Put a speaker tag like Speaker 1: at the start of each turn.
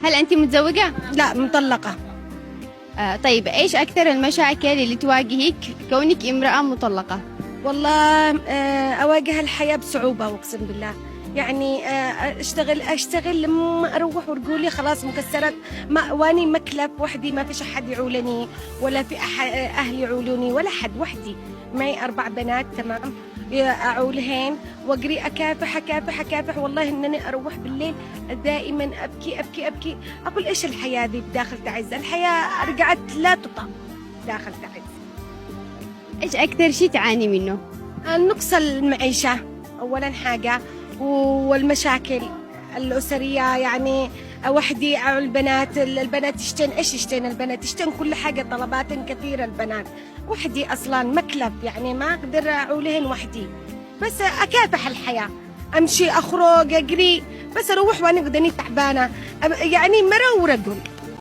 Speaker 1: هل أنت متزوجة؟
Speaker 2: لا، مطلقة.
Speaker 1: طيب إيش أكثر المشاكل اللي تواجهك كونك امرأة مطلقة؟
Speaker 2: والله أواجه الحياة بصعوبة، أقسم بالله. يعني أشتغل لما أروح ورجولي خلاص مكسرات، ما واني مكلف وحدي، ما فيش أحد يعولني ولا في أهلي يعولوني ولا حد، وحدي. معي 4 بنات، تمام، أعولهن وأجري أكافح أكافح أكافح. والله إنني أروح بالليل دائما أبكي أبكي أبكي، أقول إيش الحياة ذي بداخل تعز، الحياة رجعت لا تطاق داخل تعز.
Speaker 1: إيش أكثر شيء تعاني منه؟
Speaker 2: نقص المعيشة أولا حاجة، والمشاكل الأسرية. يعني وحدي أو البنات يشتين، إيش يشتين البنات؟ يشتين كل حاجة، طلبات كثيرة البنات. وحدي أصلا مكلب، يعني ما أقدر أعولهن وحدي، بس أكافح الحياة، أمشي أخرج أجري، بس أروح وأنا قدني تعبانة، يعني مرة ورجل.